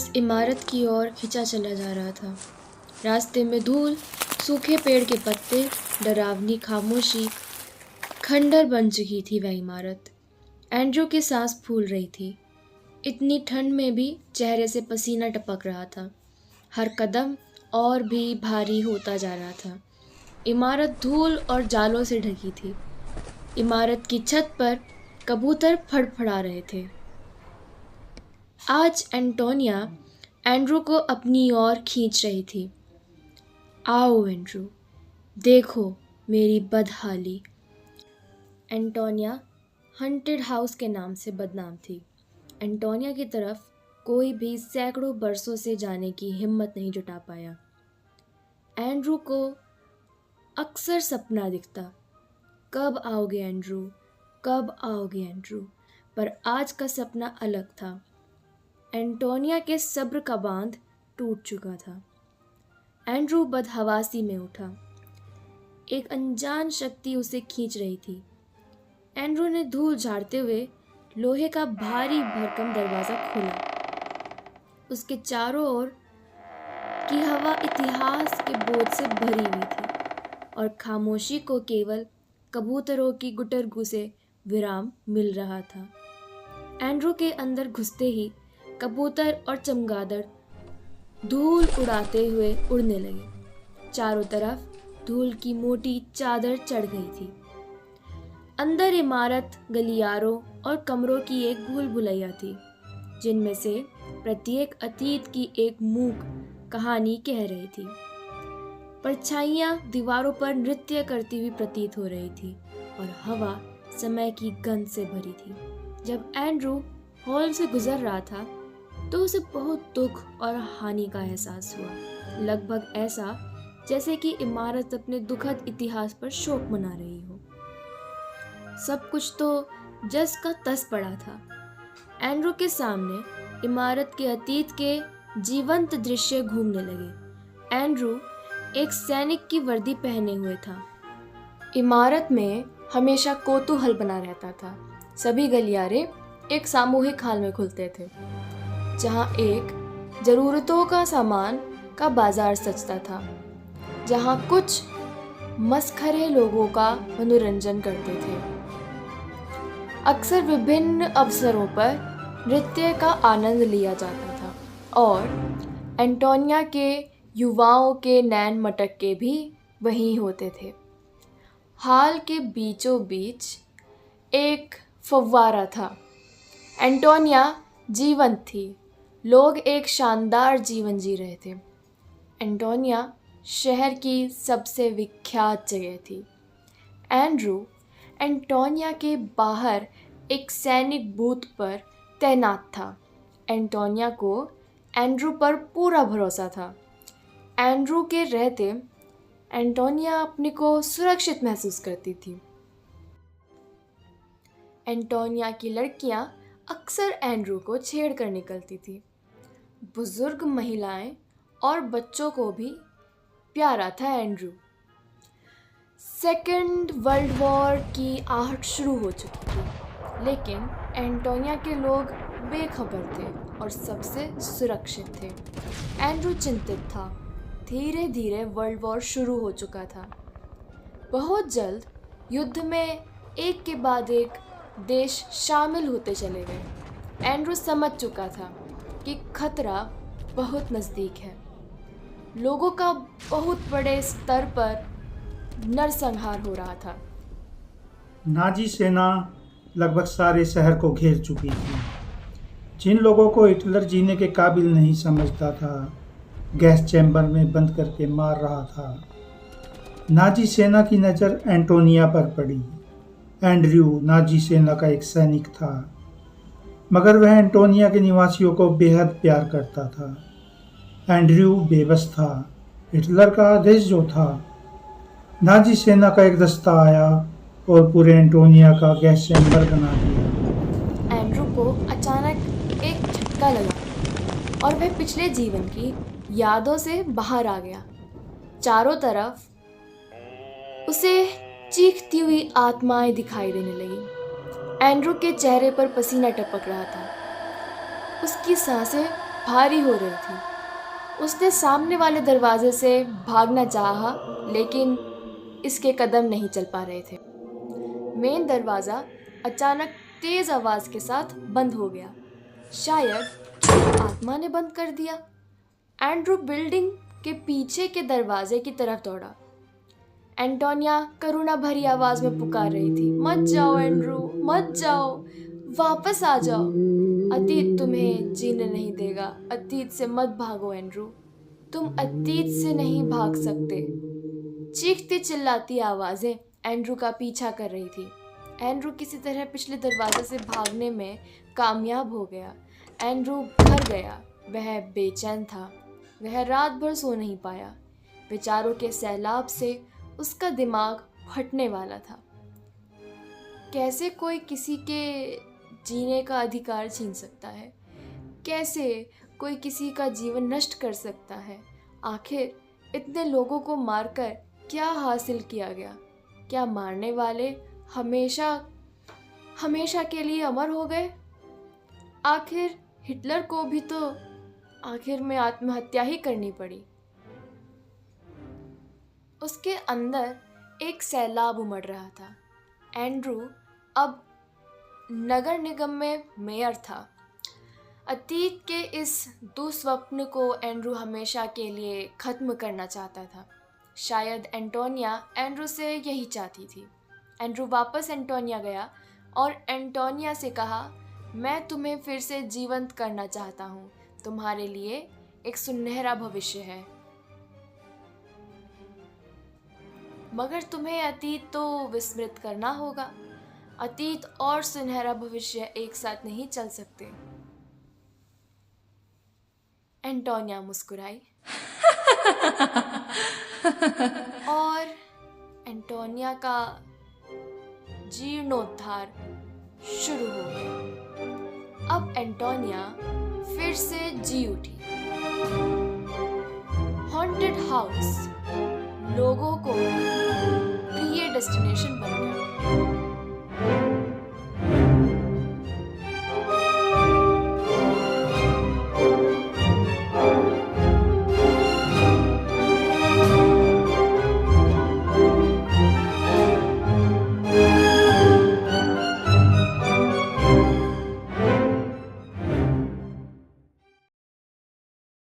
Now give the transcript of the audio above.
उस इमारत की ओर खिंचा चला जा रहा था। रास्ते में धूल, सूखे पेड़ के पत्ते, डरावनी खामोशी, खंडर बन चुकी थी वह इमारत। एंड्रू की सांस फूल रही थी। इतनी ठंड में भी चेहरे से पसीना टपक रहा था। हर कदम और भी भारी होता जा रहा था। इमारत धूल और जालों से ढकी थी। इमारत की छत पर कबूतर फड़फड़ा रहे थे। आज एंटोनिया एंड्रू को अपनी ओर खींच रही थी। आओ एंड्रू, देखो मेरी बदहाली। एंटोनिया हंटेड हाउस के नाम से बदनाम थी। एंटोनिया की तरफ कोई भी सैकड़ों बरसों से जाने की हिम्मत नहीं जुटा पाया। एंड्रू को अक्सर सपना दिखता, कब आओगे एंड्रू, कब आओगे एंड्रू। पर आज का सपना अलग था। एंटोनिया के सब्र का बांध टूट चुका था। एंड्रू बदहवासी में उठा। एक अनजान शक्ति उसे खींच रही थी। एंड्रू ने धूल झाड़ते हुए लोहे का भारी भरकम दरवाज़ा खोला। उसके चारों ओर की हवा इतिहास के बोझ से भरी हुई थी और खामोशी को केवल कबूतरों की गुटरगू से विराम मिल रहा था। एंड्रू के अंदर घुसते ही कबूतर और चमगादड़ धूल उड़ाते हुए उड़ने लगे। चारों तरफ धूल की मोटी चादर चढ़ गई थी। अंदर इमारत, गलियारों और कमरों की एक भूल भुलैया थी, जिनमें से प्रत्येक अतीत की एक मूक कहानी कह रही थी। परछाइयाँ दीवारों पर नृत्य करती हुई प्रतीत हो रही थी और हवा समय की गंध से भरी थी। जब एंड्रू हॉल से गुजर रहा था तो उसे बहुत दुख और हानि का एहसास हुआ, लगभग ऐसा जैसे कि इमारत अपने दुखद इतिहास पर शोक मना रही हो। सब कुछ तो जस का तस पड़ा था। एंड्रू के सामने इमारत के अतीत के जीवंत दृश्य घूमने लगे। एंड्रू एक सैनिक की वर्दी पहने हुए था। इमारत में हमेशा कौतूहल बना रहता था। सभी गलियारे एक सामूहिक हाल में खुलते थे, जहाँ एक ज़रूरतों का सामान का बाजार सजता था, जहाँ कुछ मस्खरे लोगों का मनोरंजन करते थे। अक्सर विभिन्न अवसरों पर नृत्य का आनंद लिया जाता था और एंटोनिया के युवाओं के नैन मटक्के भी वहीं होते थे। हाल के बीचों बीच एक फव्वारा था। एंटोनिया जीवंत थी। लोग एक शानदार जीवन जी रहे थे। एंटोनिया शहर की सबसे विख्यात जगह थी। एंड्रू एंटोनिया के बाहर एक सैनिक बूथ पर तैनात था। एंटोनिया को एंड्रू पर पूरा भरोसा था। एंड्रू के रहते एंटोनिया अपने को सुरक्षित महसूस करती थी। एंटोनिया की लड़कियां अक्सर एंड्रू को छेड़ कर निकलती थी। बुजुर्ग महिलाएं और बच्चों को भी प्यारा था एंड्रू। सेकेंड वर्ल्ड वॉर की आहट शुरू हो चुकी थी, लेकिन एंटोनिया के लोग बेखबर थे और सबसे सुरक्षित थे। एंड्रू चिंतित था। धीरे धीरे वर्ल्ड वॉर शुरू हो चुका था। बहुत जल्द युद्ध में एक के बाद एक देश शामिल होते चले गए। एंड्रू समझ चुका था कि खतरा बहुत नज़दीक है। लोगों का बहुत बड़े स्तर पर नरसंहार हो रहा था। नाजी सेना लगभग सारे शहर को घेर चुकी थी। जिन लोगों को हिटलर जीने के काबिल नहीं समझता था, गैस चैम्बर में बंद करके मार रहा था। नाजी सेना की नज़र एंटोनिया पर पड़ी। एंड्रयू नाजी सेना का एक सैनिक था, मगर वह एंटोनिया के निवासियों को बेहद प्यार करता था। एंड्रयू बेबस था। हिटलर का आदेश जो था। नाजी सेना का एक दस्ता आया और पूरे एंटोनिया का गैस चैम्बर बना दिया। एंड्रू को अचानक एक झटका लगा और वह पिछले जीवन की यादों से बाहर आ गया। चारों तरफ उसे चीखती हुई आत्माएं दिखाई देने लगीं। एंड्रू के चेहरे पर पसीना टपक रहा था। उसकी सांसें भारी हो रही थी। उसने सामने वाले दरवाजे से भागना चाहा, लेकिन इसके कदम नहीं चल पा रहे थे। मेन दरवाज़ा अचानक तेज आवाज़ के साथ बंद हो गया। शायद आत्मा ने बंद कर दिया। एंड्रू बिल्डिंग के पीछे के दरवाजे की तरफ दौड़ा। एंटोनिया करुणा भरी आवाज़ में पुकार रही थी, मत जाओ एंड्रू, मत जाओ, वापस आ जाओ। अतीत तुम्हें जीने नहीं देगा। अतीत से मत भागो एंड्रू, तुम अतीत से नहीं भाग सकते। चीखती चिल्लाती आवाज़ें एंड्रू का पीछा कर रही थी। एंड्रू किसी तरह पिछले दरवाजे से भागने में कामयाब हो गया। एंड्रू घर गया। वह बेचैन था। वह रात भर सो नहीं पाया। विचारों के सैलाब से उसका दिमाग फटने वाला था। कैसे कोई किसी के जीने का अधिकार छीन सकता है? कैसे कोई किसी का जीवन नष्ट कर सकता है? आखिर इतने लोगों को मारकर क्या हासिल किया गया? क्या मारने वाले हमेशा हमेशा के लिए अमर हो गए? आखिर हिटलर को भी तो आखिर में आत्महत्या ही करनी पड़ी। उसके अंदर एक सैलाब उमड़ रहा था। एंड्रू अब नगर निगम में मेयर था। अतीत के इस दुस्वप्न को एंड्रू हमेशा के लिए ख़त्म करना चाहता था। शायद एंटोनिया एंड्रू से यही चाहती थी। एंड्रू वापस एंटोनिया गया और एंटोनिया से कहा, मैं तुम्हें फिर से जीवंत करना चाहता हूँ। तुम्हारे लिए एक सुनहरा भविष्य है, मगर तुम्हें अतीत तो विस्मृत करना होगा। अतीत और सुनहरा भविष्य एक साथ नहीं चल सकते। एंटोनिया मुस्कुराई और एंटोनिया का जीर्णोद्धार शुरू हो गया। अब एंटोनिया फिर से जी उठी। हॉन्टेड हाउस लोगों को प्रिय डेस्टिनेशन बन गया।